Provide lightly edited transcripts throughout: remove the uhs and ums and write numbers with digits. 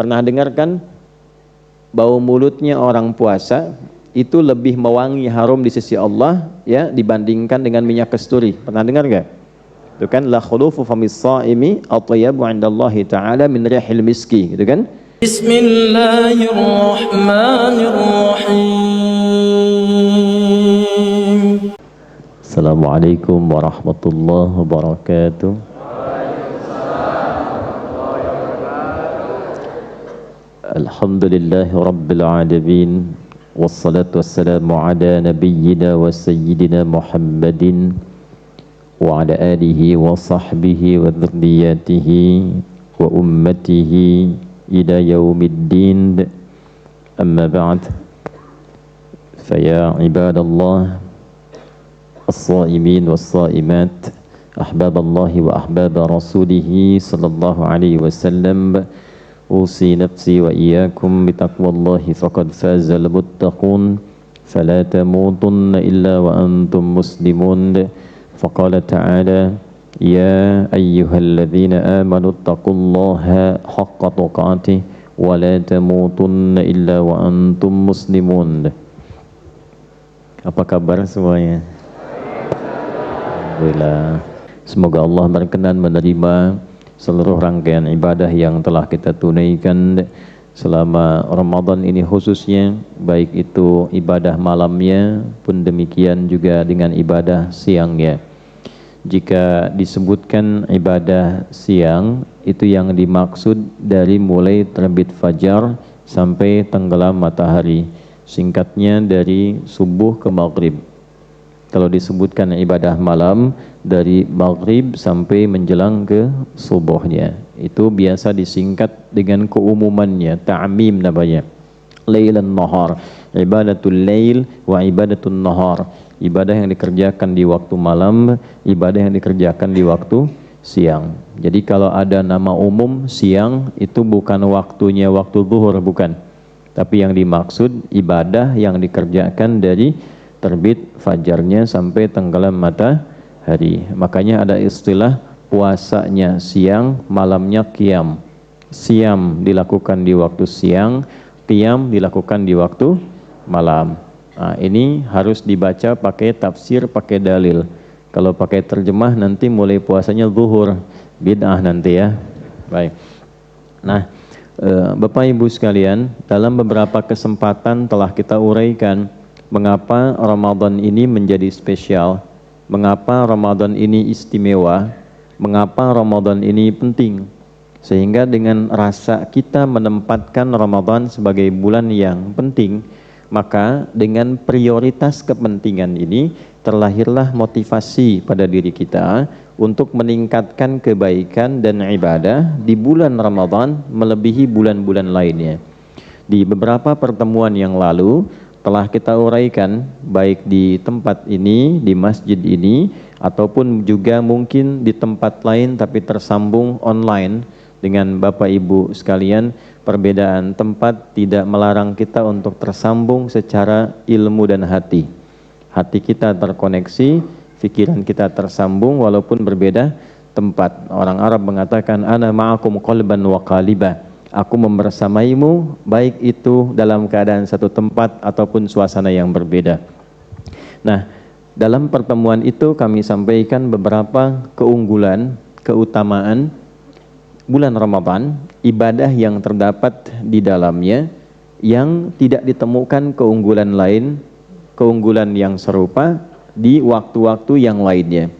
Pernah dengar kan bau mulutnya orang puasa itu lebih mewangi harum di sisi Allah ya dibandingkan dengan minyak kasturi. Pernah dengar enggak? Itu kan la khulufu famis shaimi atyabu 'indallahi ta'ala min rihil miski, gitu kan? Bismillahirrahmanirrahim. Assalamualaikum warahmatullahi wabarakatuh. Alhamdulillahi rabbil alamin. Wassalatu wassalamu ala nabiyyina wa sayyidina Muhammadin wa ala alihi wa sahbihi wa dhurriyyatihi wa ummatihi ila yaumiddin. Amma ba'd. Faya ibadallah as-saimin was-saimat, ahbaballahi wa ahbaba rasulihi sallallahu alaihi wasallam. Usi nafsi wa iyyakum bitaqwallahi faqad fazal muttaqun fala tamutunna illa wa antum muslimun. Faqala ta'ala ya ayyuhalladzina amanu taqullaha haqqa tuqatih wa la tamutunna illa wa antum muslimun. Apa kabar semuanya? Alhamdulillah. Semoga Allah berkenan menerima seluruh rangkaian ibadah yang telah kita tunaikan selama Ramadan ini khususnya, baik itu ibadah malamnya pun demikian juga dengan ibadah siangnya. Jika disebutkan ibadah siang, itu yang dimaksud dari mulai terbit fajar sampai tenggelam matahari, singkatnya dari subuh ke maghrib. Kalau disebutkan ibadah malam, dari maghrib sampai menjelang ke subuhnya, itu biasa disingkat dengan keumumannya, ta'mim namanya, lailan nahar, ibadatul lail wa ibadatun nahar, ibadah yang dikerjakan di waktu malam, ibadah yang dikerjakan di waktu siang. Jadi kalau ada nama umum siang, itu bukan waktunya waktu zuhur, bukan, tapi yang dimaksud ibadah yang dikerjakan dari terbit fajarnya sampai tenggelam matahari. Makanya ada istilah puasanya siang, malamnya qiyam. Siam dilakukan di waktu siang, qiyam dilakukan di waktu malam. Nah, ini harus dibaca pakai tafsir, pakai dalil. Kalau pakai terjemah nanti mulai puasanya zuhur, bid'ah nanti ya. Baik. Nah, Bapak Ibu sekalian, dalam beberapa kesempatan telah kita uraikan mengapa Ramadan ini menjadi spesial, mengapa Ramadan ini istimewa, mengapa Ramadan ini penting. Sehingga dengan rasa kita menempatkan Ramadan sebagai bulan yang penting, maka dengan prioritas kepentingan ini terlahirlah motivasi pada diri kita untuk meningkatkan kebaikan dan ibadah di bulan Ramadan melebihi bulan-bulan lainnya. Di beberapa pertemuan yang lalu telah kita uraikan, baik di tempat ini, di masjid ini, ataupun juga mungkin di tempat lain tapi tersambung online dengan Bapak Ibu sekalian. Perbedaan tempat tidak melarang kita untuk tersambung secara ilmu dan hati. Hati kita terkoneksi, pikiran kita tersambung walaupun berbeda tempat. Orang Arab mengatakan, ana ma'akum qalban wa qalibah. Aku membersamaimu, baik itu dalam keadaan satu tempat ataupun suasana yang berbeda. Nah, dalam pertemuan itu kami sampaikan beberapa keunggulan, keutamaan bulan Ramadan, ibadah yang terdapat di dalamnya yang tidak ditemukan keunggulan lain, keunggulan yang serupa di waktu-waktu yang lainnya.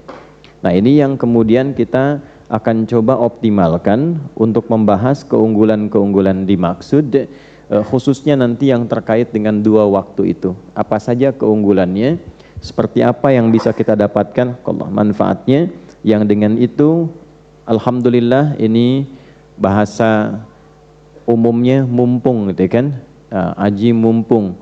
Nah, ini yang kemudian kita akan coba optimalkan untuk membahas keunggulan-keunggulan dimaksud, khususnya nanti yang terkait dengan dua waktu itu. Apa saja keunggulannya, seperti apa yang bisa kita dapatkan, Allah manfaatnya, yang dengan itu alhamdulillah ini bahasa umumnya mumpung gitu kan, aji mumpung.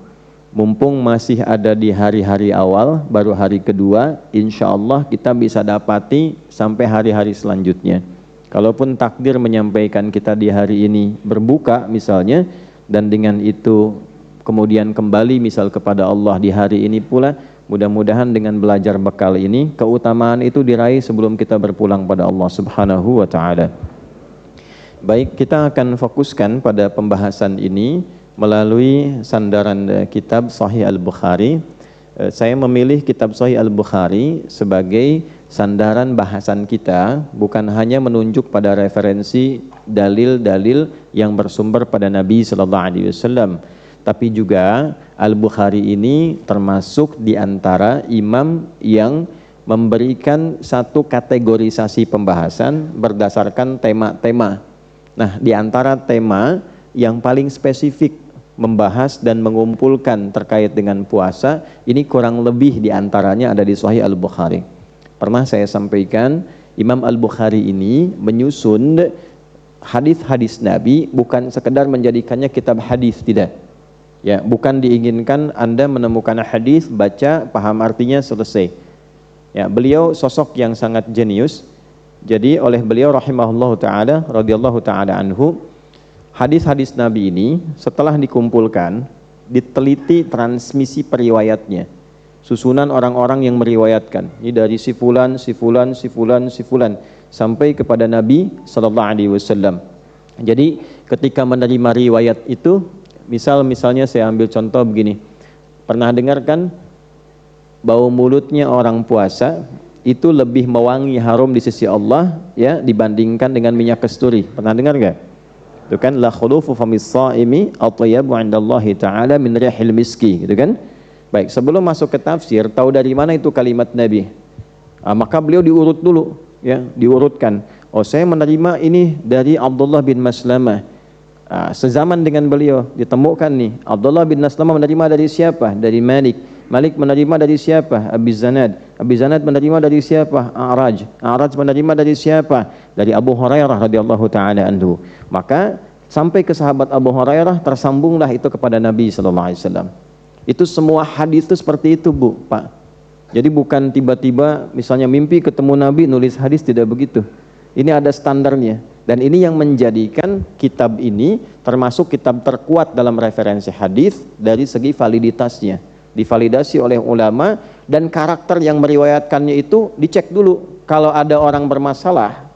Mumpung masih ada di hari-hari awal, baru hari kedua, insya Allah kita bisa dapati sampai hari-hari selanjutnya. Kalaupun takdir menyampaikan kita di hari ini berbuka misalnya, dan dengan itu kemudian kembali misal kepada Allah di hari ini pula, mudah-mudahan dengan belajar bekal ini, keutamaan itu diraih sebelum kita berpulang pada Allah Subhanahu wa ta'ala. Baik, kita akan fokuskan pada pembahasan ini melalui sandaran kitab Sahih Al-Bukhari. Saya memilih kitab Sahih Al-Bukhari sebagai sandaran bahasan kita, bukan hanya menunjuk pada referensi dalil-dalil yang bersumber pada Nabi sallallahu alaihi wasallam, tapi juga Al-Bukhari ini termasuk di antara imam yang memberikan satu kategorisasi pembahasan berdasarkan tema-tema. Nah, di antara tema yang paling spesifik membahas dan mengumpulkan terkait dengan puasa, ini kurang lebih di antaranya ada di Sahih Al-Bukhari. Pernah saya sampaikan, Imam Al-Bukhari ini menyusun hadis-hadis Nabi bukan sekedar menjadikannya kitab hadis, tidak. Ya, bukan diinginkan Anda menemukan hadis, baca, paham artinya, selesai. Ya, beliau sosok yang sangat jenius. Jadi oleh beliau rahimahullahu ta'ala, radhiyallahu ta'ala anhu, hadis-hadis Nabi ini setelah dikumpulkan, diteliti transmisi periwayatnya, susunan orang-orang yang meriwayatkan. Ini dari si fulan, si fulan, si fulan, si fulan, sampai kepada Nabi sallallahu alaihi wasallam. Jadi ketika menerima riwayat itu, misalnya saya ambil contoh begini. Pernah dengar kan bau mulutnya orang puasa itu lebih mewangi, harum di sisi Allah ya dibandingkan dengan minyak kasturi. Pernah dengar enggak? Itu kan la khulufu famis shaimi atyabu 'indallahi ta'ala min rihil miski, gitu kan? Baik, sebelum masuk ke tafsir, tahu dari mana itu kalimat Nabi? Maka beliau diurut dulu, ya, diurutkan. Oh, saya menerima ini dari Abdullah bin Maslamah. Sezaman dengan beliau ditemukan nih, Abdullah bin Maslamah menerima dari siapa? Dari Malik. Malik menerima dari siapa? Abi Zanad. Abi Zanad menerima dari siapa? A'raj. A'raj menerima dari siapa? Dari Abu Hurairah radhiyallahu taala anhu. Maka sampai ke sahabat Abu Hurairah, tersambunglah itu kepada Nabi sallallahu alaihi wasallam. Itu semua hadis itu seperti itu, Bu, Pak. Jadi bukan tiba-tiba misalnya mimpi ketemu Nabi nulis hadis, tidak begitu. Ini ada standarnya. Dan ini yang menjadikan kitab ini termasuk kitab terkuat dalam referensi hadis dari segi validitasnya. Divalidasi oleh ulama, dan karakter yang meriwayatkannya itu dicek dulu. Kalau ada orang bermasalah,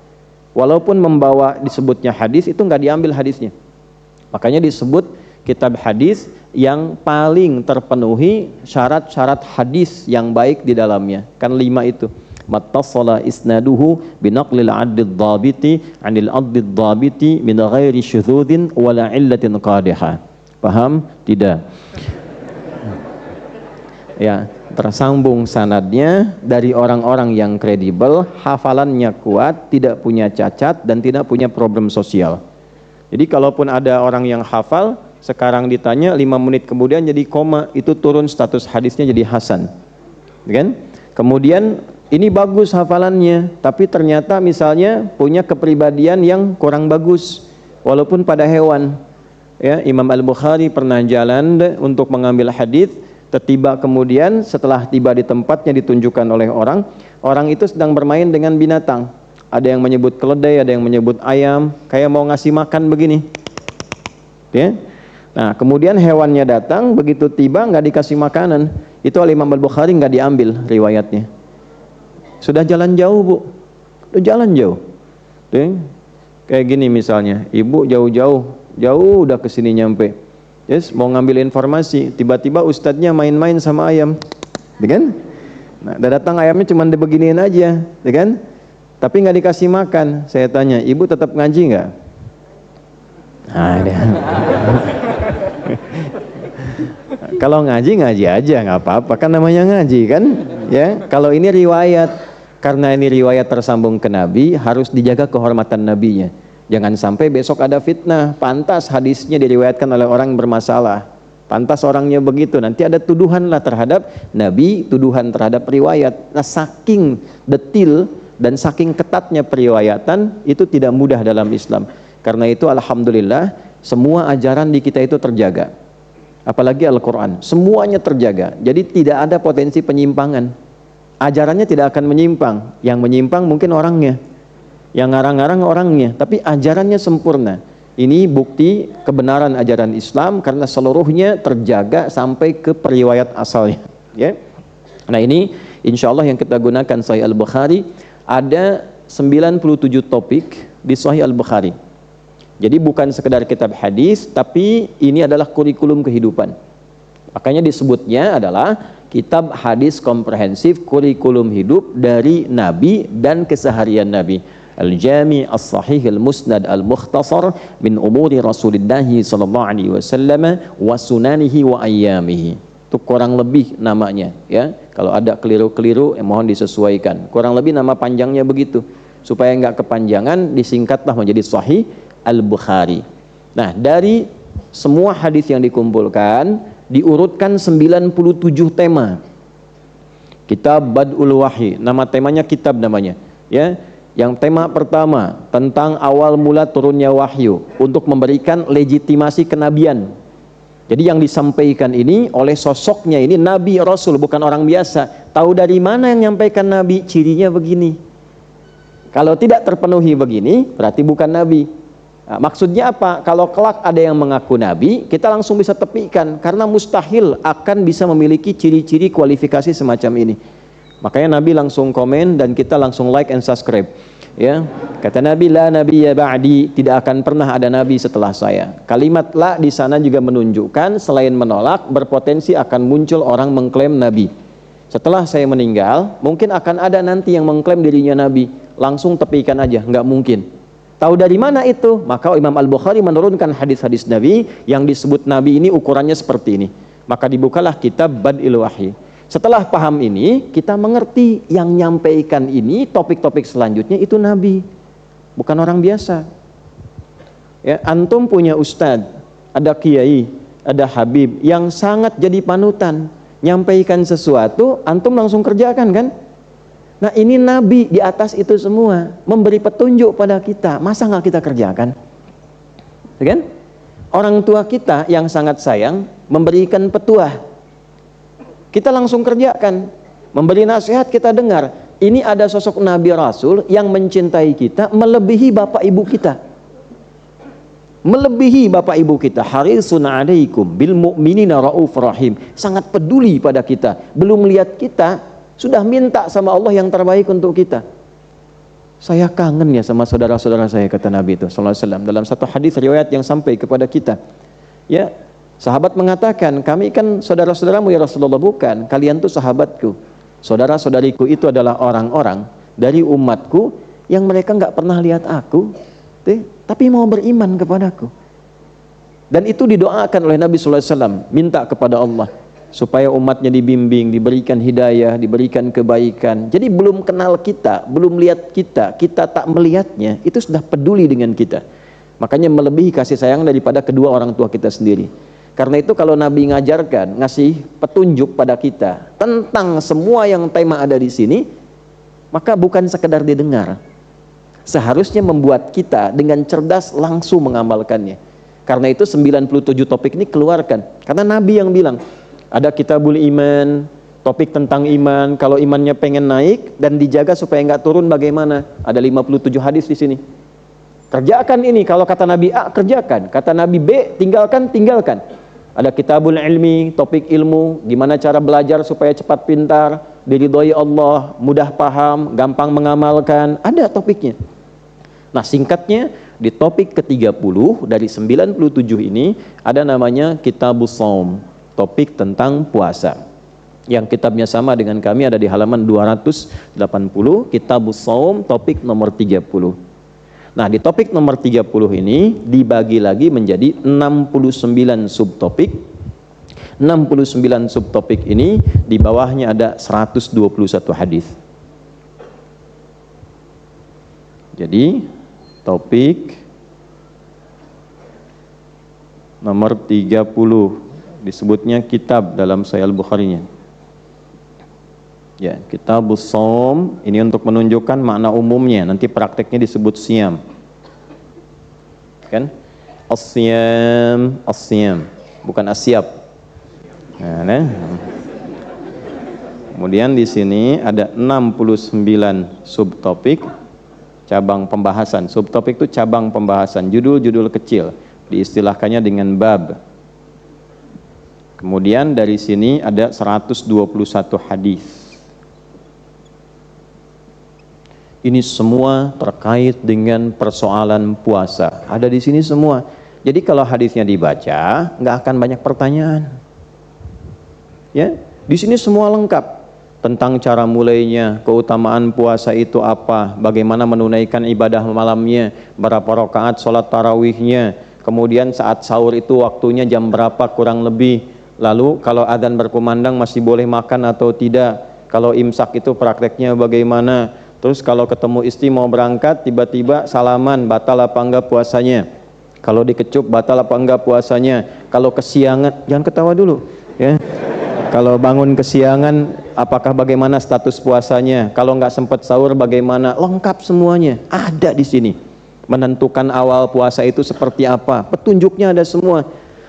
walaupun membawa disebutnya hadis, itu nggak diambil hadisnya. Makanya disebut kitab hadis yang paling terpenuhi syarat-syarat hadis yang baik di dalamnya. Kan 5 itu. Mattasala isnaduhu binaqlil 'adid dhabiti 'anil 'adid dhabiti min ghairi syudzudin wala 'illatin qadihah. Paham? Tidak. Ya, tersambung sanadnya dari orang-orang yang kredibel, hafalannya kuat, tidak punya cacat dan tidak punya problem sosial. Jadi kalaupun ada orang yang hafal, sekarang ditanya 5 menit kemudian jadi koma, itu turun status hadisnya jadi hasan. Kan? Kemudian ini bagus hafalannya, tapi ternyata misalnya punya kepribadian yang kurang bagus walaupun pada hewan. Ya, Imam Al-Bukhari pernah jalan untuk mengambil hadis. Tiba kemudian setelah tiba di tempatnya ditunjukkan oleh orang itu sedang bermain dengan binatang. Ada yang menyebut keledai, ada yang menyebut ayam, kayak mau ngasih makan begini. Ya. Nah, kemudian hewannya datang, begitu tiba nggak dikasih makanan. Itu oleh Imam Al-Bukhari nggak diambil riwayatnya. Sudah jalan jauh, Bu. Sudah jalan jauh. Tuh, kayak gini misalnya, ibu jauh udah kesini nyampe. Yes, mau ngambil informasi, tiba-tiba ustadznya main-main sama ayam, kan? Nah, datang ayamnya cuma dibeginiin aja, kan? Tapi nggak dikasih makan. Saya tanya, ibu tetap ngaji nggak? Ada. Kalau ngaji aja, nggak apa-apa, kan namanya ngaji, kan? Ya, kalau ini riwayat, karena ini riwayat tersambung ke Nabi, harus dijaga kehormatan nabinya. Jangan sampai besok ada fitnah, pantas hadisnya diriwayatkan oleh orang yang bermasalah, pantas orangnya begitu, nanti ada tuduhan lah terhadap Nabi, tuduhan terhadap riwayat. Nah, saking detil dan saking ketatnya periwayatan itu tidak mudah dalam Islam. Karena itu alhamdulillah semua ajaran di kita itu terjaga, apalagi Al-Quran, semuanya terjaga. Jadi tidak ada potensi penyimpangan, ajarannya tidak akan menyimpang. Yang menyimpang mungkin orangnya, yang ngarang-ngarang orangnya, tapi ajarannya sempurna. Ini bukti kebenaran ajaran Islam karena seluruhnya terjaga sampai ke periwayat asalnya. Ya. Nah, ini insya Allah yang kita gunakan Sahih Al-Bukhari. Ada 97 topik di Sahih Al-Bukhari. Jadi bukan sekedar kitab hadis, tapi ini adalah kurikulum kehidupan. Makanya disebutnya adalah kitab hadis komprehensif kurikulum hidup dari Nabi dan keseharian Nabi. Al-Jami' As-Sahih Al-Musnad Al-Mukhtasar min umuri Rasulullah sallallahu alaihi wasallam wa sunanihi wa ayyamihi. Itu kurang lebih namanya, ya. Kalau ada keliru-keliru mohon disesuaikan. Kurang lebih nama panjangnya begitu. Supaya enggak kepanjangan disingkatlah menjadi Sahih Al-Bukhari. Nah, dari semua hadis yang dikumpulkan diurutkan 97 tema. Kitab Bad'ul Wahyi, nama temanya kitab namanya, ya. Yang tema pertama tentang awal mula turunnya wahyu untuk memberikan legitimasi kenabian. Jadi yang disampaikan ini oleh sosoknya ini Nabi Rasul, bukan orang biasa. Tahu dari mana yang menyampaikan Nabi? Cirinya begini. Kalau tidak terpenuhi begini, berarti bukan Nabi. Nah, maksudnya apa? Kalau kelak ada yang mengaku Nabi, kita langsung bisa tepikan. Karena mustahil akan bisa memiliki ciri-ciri kualifikasi semacam ini. Makanya Nabi langsung komen dan kita langsung like and subscribe. Ya, kata Nabi, la nabiyya ba'di, tidak akan pernah ada nabi setelah saya. Kalimat la di sana juga menunjukkan selain menolak, berpotensi akan muncul orang mengklaim nabi. Setelah saya meninggal, mungkin akan ada nanti yang mengklaim dirinya nabi. Langsung tepikan aja, nggak mungkin. Tahu dari mana itu? Maka Imam Al-Bukhari menurunkan hadis-hadis Nabi yang disebut Nabi ini ukurannya seperti ini. Maka dibukalah kitab Bad'il Wahyi. Setelah paham ini, kita mengerti yang nyampaikan ini, topik-topik selanjutnya itu Nabi, bukan orang biasa. Ya, antum punya ustadz, ada kiai, ada habib yang sangat jadi panutan, nyampaikan sesuatu, antum langsung kerjakan kan? Nah ini Nabi di atas itu semua, memberi petunjuk pada kita, masa nggak kita kerjakan? Ya kan? Orang tua kita yang sangat sayang memberikan petuah, kita langsung kerjakan. Memberi nasihat kita dengar. Ini ada sosok Nabi Rasul yang mencintai kita melebihi bapak ibu kita. Melebihi bapak ibu kita. Harisun alaikum bil mu'minina rauf rahim. Sangat peduli pada kita. Belum lihat kita, sudah minta sama Allah yang terbaik untuk kita. Saya kangen ya sama saudara-saudara saya, kata Nabi itu sallallahu alaihi wasallam dalam satu hadis riwayat yang sampai kepada kita. Ya, sahabat mengatakan, kami kan saudara-saudaramu ya Rasulullah. Bukan, kalian tuh sahabatku. Saudara-saudariku itu adalah orang-orang dari umatku yang mereka nggak pernah lihat aku, tapi mau beriman kepadaku. Dan itu didoakan oleh Nabi sallallahu alaihi wasallam, minta kepada Allah supaya umatnya dibimbing, diberikan hidayah, diberikan kebaikan. Jadi belum kenal kita, belum lihat kita, kita tak melihatnya, itu sudah peduli dengan kita. Makanya melebihi kasih sayang daripada kedua orang tua kita sendiri. Karena itu kalau Nabi ngajarkan, ngasih petunjuk pada kita tentang semua yang tema ada di sini, maka bukan sekedar didengar, seharusnya membuat kita dengan cerdas langsung mengamalkannya. Karena itu 97 topik ini keluarkan. Karena Nabi yang bilang, ada kitabul iman, topik tentang iman. Kalau imannya pengen naik dan dijaga supaya nggak turun bagaimana? Ada 57 hadis di sini. Kerjakan ini, kalau kata Nabi A, kerjakan. Kata Nabi B, tinggalkan, tinggalkan. Ada kitabul ilmi, topik ilmu, gimana cara belajar supaya cepat pintar, diridhoi Allah, mudah paham, gampang mengamalkan. Ada topiknya. Nah singkatnya, di topik ke-30 dari 97 ini, ada namanya Kitabus Shaum, topik tentang puasa. Yang kitabnya sama dengan kami, ada di halaman 280, Kitabus Shaum, topik nomor 30. Nah di topik nomor 30 ini dibagi lagi menjadi 69 subtopik. 69 subtopik ini di bawahnya ada 121 hadis. Jadi topik nomor 30 disebutnya kitab dalam Sahih Al-Bukhari-nya. Ya, Kitabus Shaum ini untuk menunjukkan makna umumnya, nanti prakteknya disebut siam. Kan? As-siyam, as-siyam, bukan asyab. Nah. Kemudian di sini ada 69 subtopik, cabang pembahasan. Subtopik itu cabang pembahasan, judul-judul kecil, diistilahkannya dengan bab. Kemudian dari sini ada 121 hadis. Ini semua terkait dengan persoalan puasa. Ada di sini semua. Jadi kalau hadisnya dibaca, nggak akan banyak pertanyaan. Ya, di sini semua lengkap tentang cara mulainya, keutamaan puasa itu apa, bagaimana menunaikan ibadah malamnya, berapa rakaat sholat tarawihnya, kemudian saat sahur itu waktunya jam berapa kurang lebih, lalu kalau adzan berkumandang masih boleh makan atau tidak, kalau imsak itu prakteknya bagaimana, terus kalau ketemu istri mau berangkat tiba-tiba salaman, batal apa enggak puasanya, kalau dikecup batal apa enggak puasanya, kalau kesiangan, jangan ketawa dulu ya, kalau bangun kesiangan apakah bagaimana status puasanya, kalau nggak sempat sahur bagaimana, lengkap semuanya ada di sini. Menentukan awal puasa itu seperti apa, petunjuknya ada semua.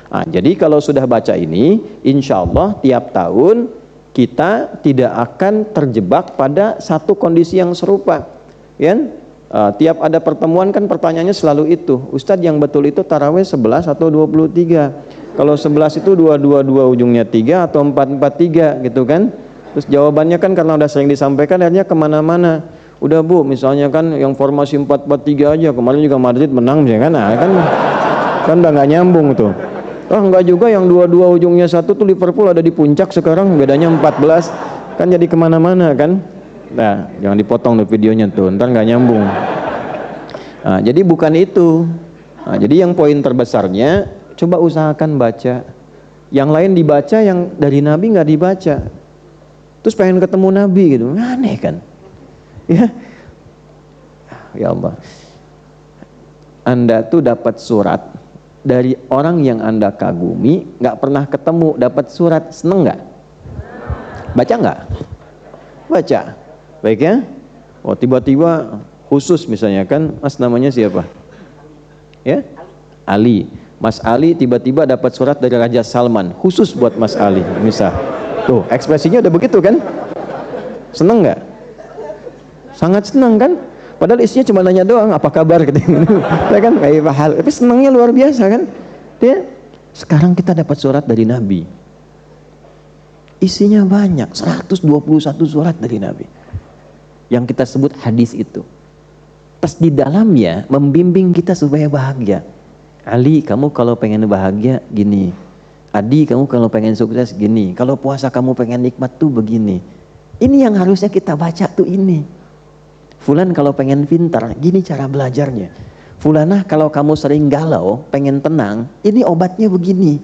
Nah, jadi kalau sudah baca ini, insya Allah tiap tahun kita tidak akan terjebak pada satu kondisi yang serupa ya. Tiap ada pertemuan kan pertanyaannya selalu itu, Ustadz yang betul itu tarawih 11 atau 23? Kalau 11 itu 222 ujungnya 3 atau 443 gitu kan. Terus jawabannya kan karena udah sering disampaikan akhirnya kemana-mana. Udah Bu, misalnya kan yang formasi 443 aja, kemarin juga Madrid menang ya kan. Nah, kan udah nggak nyambung tuh. Enggak juga yang 22 ujungnya 1 tuh Liverpool ada di puncak sekarang, bedanya 14. Kan jadi kemana-mana kan. Nah, jangan dipotong tuh videonya tuh, ntar nggak nyambung. Nah, jadi bukan itu. Nah, jadi yang poin terbesarnya, coba usahakan baca. Yang lain dibaca, yang dari Nabi nggak dibaca. Terus pengen ketemu Nabi gitu, aneh kan? Ya Allah. Anda tuh dapat surat dari orang yang Anda kagumi, nggak pernah ketemu, dapat surat, seneng nggak? Baca nggak? Baca. Baik ya. Oh tiba-tiba khusus misalnya kan, Mas namanya siapa? Ya? Ali. Mas Ali tiba-tiba dapat surat dari Raja Salman, khusus buat Mas Ali, misal. Tuh, ekspresinya udah begitu kan? Seneng nggak? Sangat senang kan? Padahal isinya cuma nanya doang, apa kabar gitu. Ya kan? Kayak hal, tapi senangnya luar biasa kan? Dia, sekarang kita dapat surat dari Nabi. Isinya banyak, 121 surat dari Nabi. Yang kita sebut hadis itu. Terus di dalamnya membimbing kita supaya bahagia. Ali, kamu kalau pengen bahagia gini. Adi, kamu kalau pengen sukses gini. Kalau puasa kamu pengen nikmat tuh begini. Ini yang harusnya kita baca tuh ini. Fulan kalau pengen pintar, gini cara belajarnya. Fulanah kalau kamu sering galau, pengen tenang, ini obatnya begini.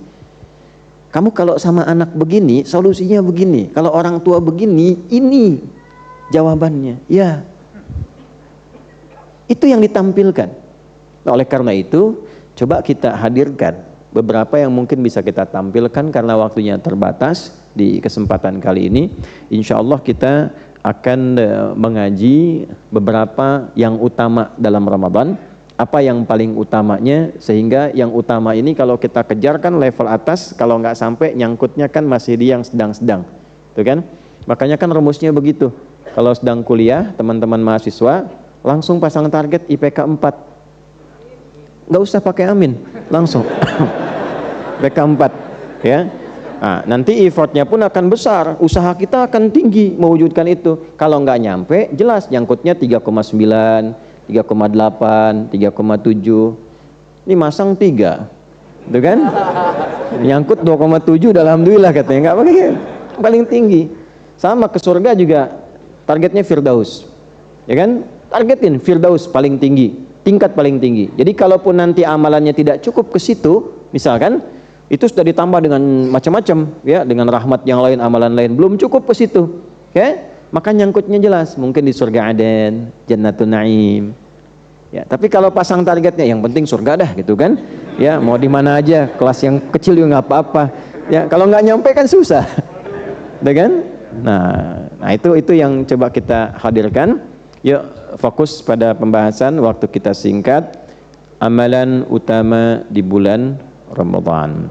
Kamu kalau sama anak begini, solusinya begini. Kalau orang tua begini, ini jawabannya. Ya. Itu yang ditampilkan. Nah, oleh karena itu, coba kita hadirkan beberapa yang mungkin bisa kita tampilkan karena waktunya terbatas di kesempatan kali ini. Insya Allah kita akan mengaji beberapa yang utama dalam Ramadan, apa yang paling utamanya, sehingga yang utama ini kalau kita kejarkan level atas, kalau nggak sampai nyangkutnya kan masih di yang sedang-sedang, tuh kan? Makanya kan rumusnya begitu. Kalau sedang kuliah, teman-teman mahasiswa langsung pasang target IPK 4. Nggak usah pakai amin, langsung IPK 4 ya. Nah, nanti effortnya pun akan besar, usaha kita akan tinggi mewujudkan itu. Kalau nggak nyampe, jelas nyangkutnya 3,9, 3,8, 3,7. Ini masang 3, gitu kan? Nyangkut 2,7, alhamdulillah katanya, nggak pakai, paling tinggi. Sama ke surga juga targetnya Firdaus, ya kan? Targetin Firdaus paling tinggi, tingkat paling tinggi. Jadi kalaupun nanti amalannya tidak cukup ke situ, misalkan itu sudah ditambah dengan macam-macam ya, dengan rahmat yang lain, amalan lain belum cukup ke situ, ya, maka nyangkutnya jelas mungkin di surga Aden, Jannatun Naim. Ya, tapi kalau pasang targetnya yang penting surga dah gitu kan. Ya, mau di mana aja, kelas yang kecil juga nggak apa-apa. Ya, kalau nggak nyampe kan susah. Udah kan? Nah, itu yang coba kita hadirkan. Yuk fokus pada pembahasan, waktu kita singkat. Amalan utama di bulan Ramadan.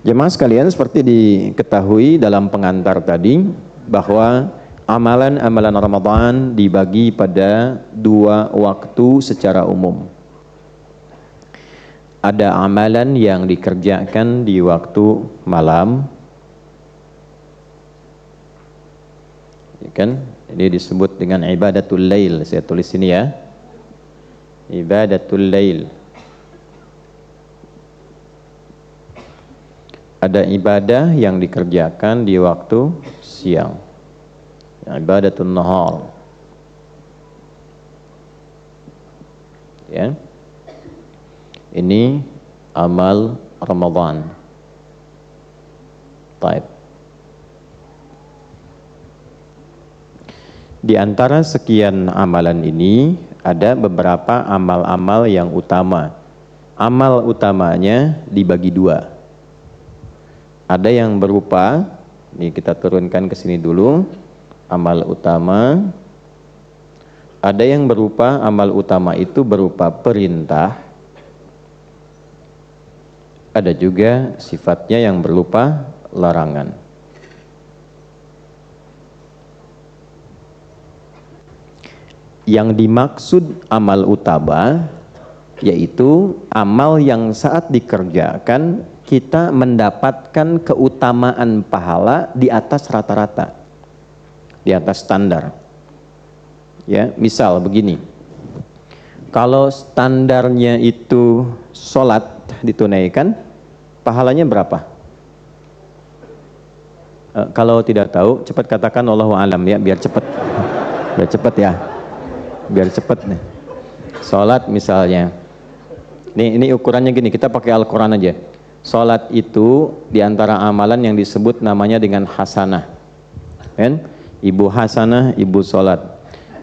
Jemaah sekalian, seperti diketahui dalam pengantar tadi bahwa amalan-amalan Ramadan dibagi pada 2 waktu secara umum. Ada amalan yang dikerjakan di waktu malam, ya kan? Ini disebut dengan ibadatul lail. Saya tulis sini ya. Ibadatul lail. Ada ibadah yang dikerjakan di waktu siang. Ibadatul nahar. Ya. Ini amal Ramadan. Baik. Di antara sekian amalan ini ada beberapa amal-amal yang utama. Amal utamanya dibagi dua. Ada yang berupa, ini kita turunkan ke sini dulu, amal utama. Ada yang berupa amal utama itu berupa perintah. Ada juga sifatnya yang berupa larangan. Yang dimaksud amal utama yaitu amal yang saat dikerjakan kita mendapatkan keutamaan pahala di atas rata-rata, di atas standar. Ya, misal begini, kalau standarnya itu sholat ditunaikan, pahalanya berapa? Kalau tidak tahu, cepat katakan Allahu a'lam ya, biar cepat, biar cepat ya. Biar cepet nih. Salat misalnya. Ini ukurannya gini, kita pakai Al-Qur'an aja. Salat itu diantara amalan yang disebut namanya dengan hasanah. Kan? Ibu hasanah, ibu salat.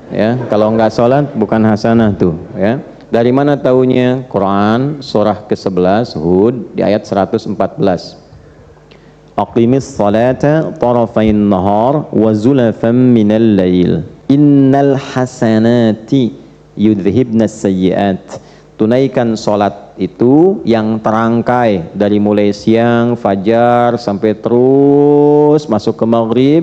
Ya, kalau enggak salat bukan hasanah tuh, ya. Dari mana taunya? Quran surah ke-11 Hud di ayat 114. Aqimis salata tarafain nahar wa zulafan minal lail. Innal hasanati yudhibnas sayyiat. Tunaikan sholat itu yang terangkai dari mulai siang, fajar sampai terus masuk ke maghrib,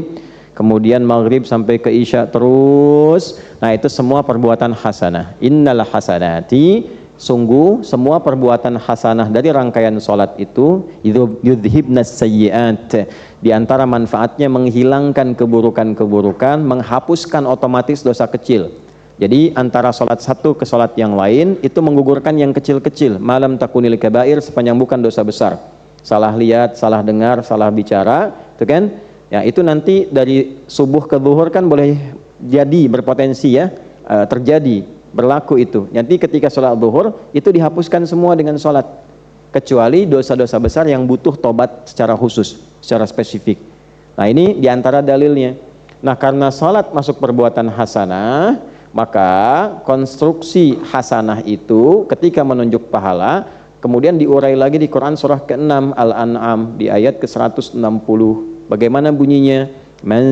kemudian maghrib sampai ke isya terus. Nah, itu semua perbuatan hasanah. Innal hasanati, sungguh semua perbuatan hasanah dari rangkaian sholat itu yudhibnas sayyiat. Di antara manfaatnya menghilangkan keburukan-keburukan, menghapuskan otomatis dosa kecil. Jadi antara sholat satu ke sholat yang lain itu menggugurkan yang kecil-kecil. Malam takunil kabair, sepanjang bukan dosa besar. Salah lihat, salah dengar, salah bicara, itu kan? Ya, itu nanti dari subuh ke zuhur kan boleh jadi berpotensi ya, terjadi, berlaku itu. Nanti ketika sholat zuhur itu dihapuskan semua dengan sholat. Kecuali dosa-dosa besar yang butuh tobat secara khusus, secara spesifik. Nah, ini diantara dalilnya. Nah, karena salat masuk perbuatan hasanah, maka konstruksi hasanah itu ketika menunjuk pahala, kemudian diurai lagi di Quran surah ke-6 Al-An'am di ayat ke-160. Bagaimana bunyinya? Man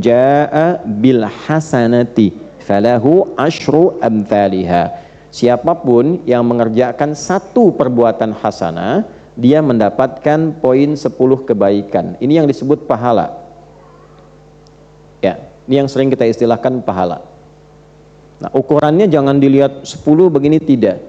jaa'a bil hasanati falahu asyru amthaliha. Siapapun yang mengerjakan satu perbuatan hasanah, dia mendapatkan poin 10 kebaikan. Ini yang disebut pahala. Ya, ini yang sering kita istilahkan pahala. Nah, ukurannya jangan dilihat 10 begini, tidak.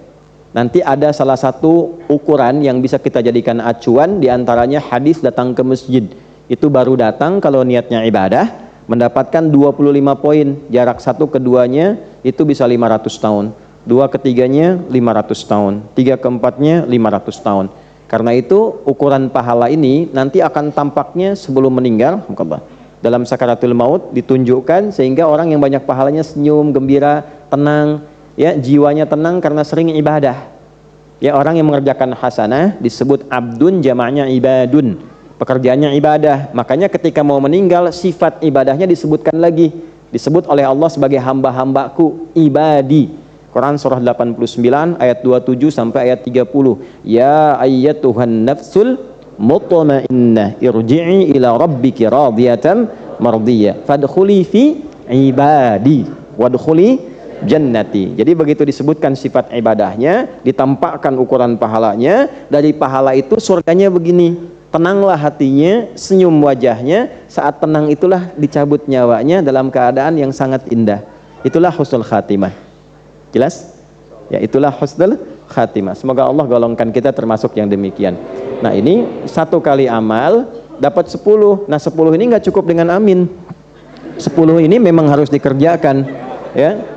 Nanti ada salah satu ukuran yang bisa kita jadikan acuan, diantaranya hadis datang ke masjid. Itu baru datang kalau niatnya ibadah, mendapatkan 25 poin. Jarak satu keduanya itu bisa 500 tahun. Dua ketiganya 500 tahun, tiga keempatnya 500 tahun. Karena itu ukuran pahala ini nanti akan tampaknya sebelum meninggal. Dalam sakaratul maut ditunjukkan sehingga orang yang banyak pahalanya senyum, gembira, tenang, ya, jiwanya tenang karena sering ibadah. Ya, orang yang mengerjakan hasanah disebut abdun, jamaknya ibadun. Pekerjaannya ibadah. Makanya ketika mau meninggal sifat ibadahnya disebutkan lagi. Disebut oleh Allah sebagai hamba-hambaku, ibadi. Quran surah 89 ayat 27 sampai ayat 30. Ya ayyatuhan nafsul mutmainnah irji'i ila rabbiki radiyatan mardiyah fadkhuli fi ibadi wadkhuli jannati. Jadi begitu disebutkan sifat ibadahnya, ditampakkan ukuran pahalanya. Dari pahala itu surganya begini, tenanglah hatinya, senyum wajahnya. Saat tenang itulah dicabut nyawanya dalam keadaan yang sangat indah. Itulah husnul khatimah. Jelas? Ya, itulah husnul khatimah. Semoga Allah golongkan kita termasuk yang demikian. Nah, ini satu kali amal dapat 10. Nah, 10 ini nggak cukup dengan amin. 10 ini memang harus dikerjakan, ya.